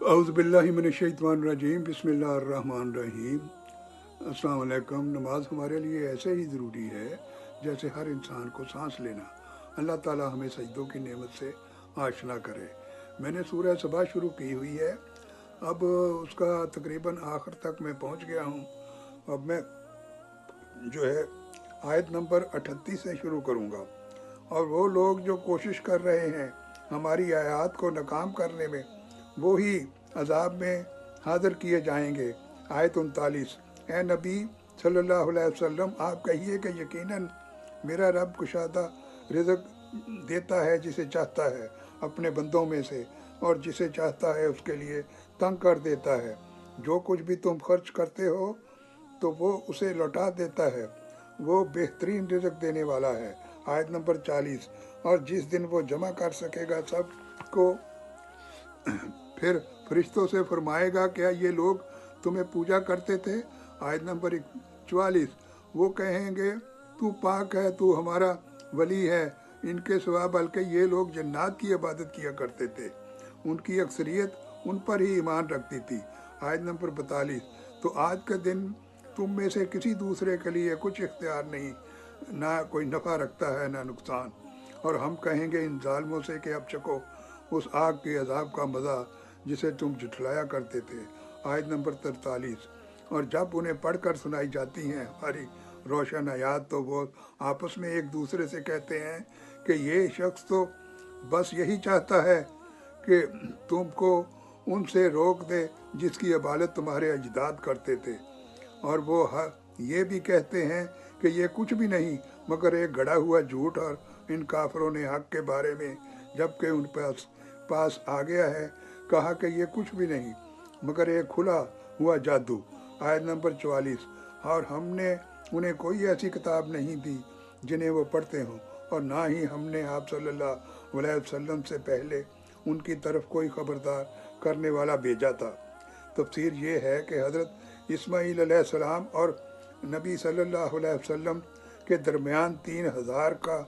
औज़ुबिल्लाहिमिनश्शैतानिर्रजीम बिस्मिल्लाहिर्रहमानिर्रहीम। अस्सलाम वालेकुम। नमाज हमारे लिए ऐसे ही ज़रूरी है जैसे हर इंसान को सांस लेना। अल्लाह ताला हमें सजदों की नेमत से आशना करे। मैंने सूरह सबा शुरू की हुई है, अब उसका तकरीबन आखिर तक मैं पहुंच गया हूं। अब मैं जो है आयत नंबर 38 से शुरू करूंगा। और वो लोग जो कोशिश कर रहे हैं हमारी आयात को नाकाम करने में, वो ही अजाब में हाजिर किए जाएंगे। आयत 39। ए नबी सल्लल्लाहु अलैहि वसल्लम, आप कहिए कि यकीनन मेरा रब कुशादा रिज़्क देता है जिसे चाहता है अपने बंदों में से, और जिसे चाहता है उसके लिए तंग कर देता है। जो कुछ भी तुम खर्च करते हो तो वो उसे लौटा देता है, वो बेहतरीन रिज़्क देने वाला है। आयत नंबर 40। और जिस दिन वो जमा कर सकेगा सब को, फिर फरिश्तों से फरमाएगा, क्या ये लोग तुम्हें पूजा करते थे? आयत नंबर 44। वो कहेंगे, तू पाक है, तू हमारा वली है, इनके सिवा बल्कि ये लोग जन्नात की इबादत किया करते थे, उनकी अक्सरियत उन पर ही ईमान रखती थी। आयत नंबर 42। तो आज के दिन तुम में से किसी दूसरे के लिए कुछ इख्तियार नहीं, ना कोई नफ़ा रखता है ना नुकसान। और हम कहेंगे इन जालिमों से कि अब चको उस आग के अजाब का मज़ा जिसे तुम जुठलाया करते थे। आयत नंबर 43। और जब उन्हें पढ़कर सुनाई जाती हैं हमारी रोशन आयात, तो वो आपस में एक दूसरे से कहते हैं कि ये शख्स तो बस यही चाहता है कि तुमको उनसे रोक दे जिसकी इबादत तुम्हारे अजदाद करते थे। और वो ये भी कहते हैं कि ये कुछ भी नहीं मगर एक गढ़ा हुआ झूठ, और इन काफरों ने हक के बारे में जबकि उन पास आ गया है कहा कि ये कुछ भी नहीं मगर एक खुला हुआ जादू। आयत नंबर 44। और हमने उन्हें कोई ऐसी किताब नहीं दी जिन्हें वो पढ़ते हों, और ना ही हमने आप सल्लल्लाहु अलैहि वसल्लम से पहले उनकी तरफ कोई खबरदार करने वाला भेजा था। तफसीर ये है कि हज़रत इस्माईल अलैहिस्सलाम और नबी सल्लल्लाहु अलैहि वसल्लम के दरमियान 3000 का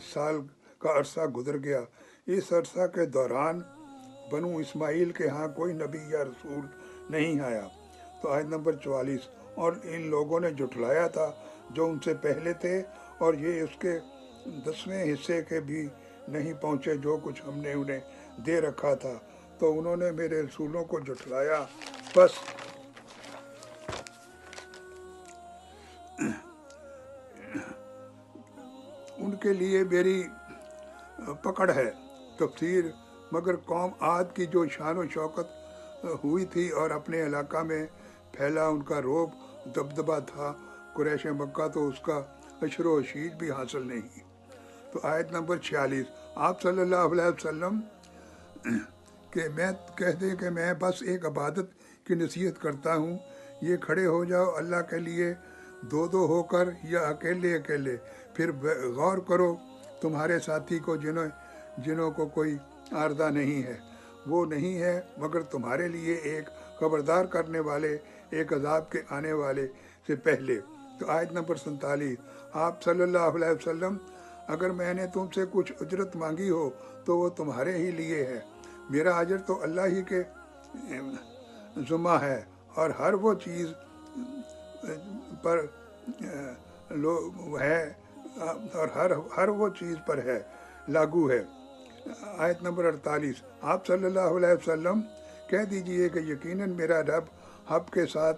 साल का अरसा गुजर गया। इस अरसा के दौरान बनु इस्माइल के यहाँ कोई नबी या रसूल नहीं आया। तो आयत नंबर 44। और इन लोगों ने जुटलाया था जो उनसे पहले थे, और ये उसके 10वें हिस्से के भी नहीं पहुँचे जो कुछ हमने उन्हें दे रखा था। तो उन्होंने मेरे रसूलों को जुटलाया, बस उनके लिए मेरी पकड़ है। तफसीर। मगर कौम आद की जो शान व शौकत हुई थी और अपने इलाका में फैला उनका रोब दबदबा था, कुरैश मक्का तो उसका अशर व शीज भी हासिल नहीं। तो आयत नंबर 46। आप सल्लल्लाहु अलैहि वसल्लम कि मैं कह दें कि मैं बस एक इबादत की नसीहत करता हूँ, ये खड़े हो जाओ अल्लाह के लिए दो दो होकर या अकेले अकेले, फिर गौर करो तुम्हारे साथी को जिन्हों को कोई आर्दा नहीं है, वो नहीं है मगर तुम्हारे लिए एक खबरदार करने वाले एक अजाब के आने वाले से पहले। तो आयत नंबर 47। आप सल्लल्लाहु अलैहि वसल्लम, अगर मैंने तुमसे कुछ उजरत मांगी हो तो वो तुम्हारे ही लिए है, मेरा अजर तो अल्लाह ही के ज़ुम्मा है, और हर वो चीज़ पर है, और हर वो चीज़ पर है लागू है। आयत नंबर 48। आप सल्लल्लाहु अलैहि वसल्लम कह दीजिए कि यकीनन मेरा रब हब के साथ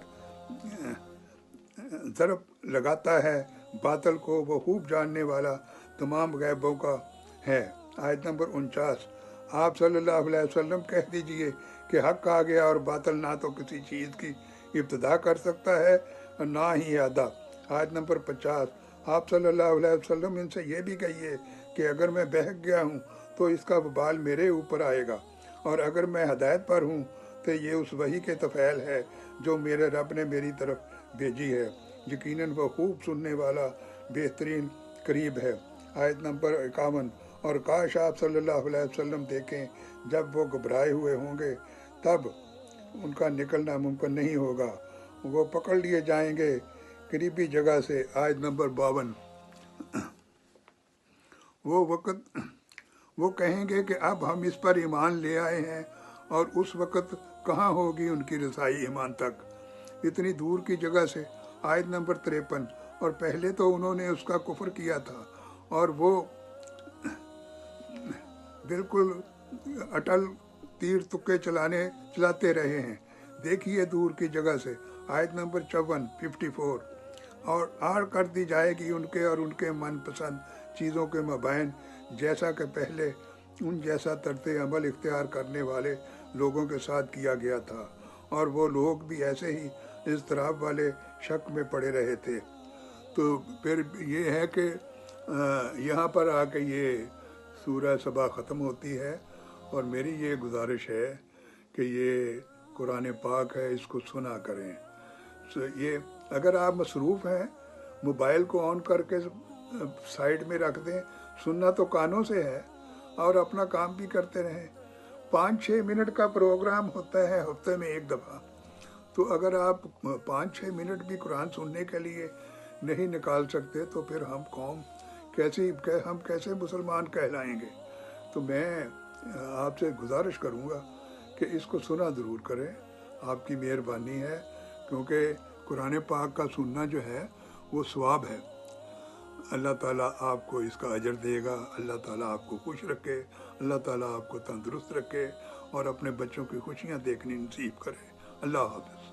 ज़रब लगाता है बातल को, वो खूब जानने वाला तमाम गैबों का है। आयत नंबर 49। आप सल्लल्लाहु अलैहि वसल्लम कह दीजिए कि हक आ गया और बातल ना तो किसी चीज़ की इब्तिदा कर सकता है और ना ही आधा। आयत नंबर 50। आप सल्लल्लाहु अलैहि वसल्लम इनसे ये भी कहिए कि अगर मैं बहक गया हूँ तो इसका वबाल मेरे ऊपर आएगा, और अगर मैं हदायत पर हूँ तो ये उस वही के तफ़ैल है जो मेरे रब ने मेरी तरफ भेजी है, यकीनन वो खूब सुनने वाला बेहतरीन करीब है। आयत नंबर 51। और काश आप सल्लल्लाहु अलैहि वसल्लम देखें जब वो घबराए हुए होंगे तब उनका निकलना मुमकिन नहीं होगा, वो पकड़ लिए जाएंगे करीबी जगह से। आयत नंबर 52। वो वक़्त वो कहेंगे कि अब हम इस पर ईमान ले आए हैं اور اس वक्त कहाँ होगी उनकी रसाई ईमान तक। इतनी दूर की जगह से। आयत नंबर 53। और पहले तो उन्होंने उसका कुफ्र किया था और वो बिल्कुल अटल तीर तुक्के चलाते रहे हैं। देखिए दूर की जगह से। आयत नंबर 54 54। और आड़ कर दी जाएगी उनके और उनके मनपसंद चीज़ों के मबैन, जैसा कि पहले उन जैसा तरते अमल इख्तियार करने वाले लोगों के साथ किया गया था, और वो लोग भी ऐसे ही इज़्तिराब वाले शक में पड़े रहे थे। तो फिर ये है कि यहाँ पर आके ये सूरह सबा ख़त्म होती है, और मेरी ये गुजारिश है कि ये कुरान पाक है, इसको सुना करें। ये अगर आप मसरूफ़ हैं, मोबाइल को ऑन करके साइड में रख दें, सुनना तो कानों से है, और अपना काम भी करते रहें। 5-6 मिनट का प्रोग्राम होता है हफ्ते में एक दफ़ा। तो अगर आप 5-6 मिनट भी कुरान सुनने के लिए नहीं निकाल सकते तो फिर हम कैसे मुसलमान कहलाएंगे। तो मैं आपसे गुजारिश करूँगा कि इसको सुना ज़रूर करें, आपकी मेहरबानी है, क्योंकि कुरान पाक का सुनना जो है वो सवाब है। अल्लाह ताला आपको इसका अजर देगा, अल्लाह ताला आपको खुश रखे, अल्लाह ताला आपको तंदुरुस्त रखे और अपने बच्चों की खुशियाँ देखनी नसीब करे। अल्लाह हाफ़िज़।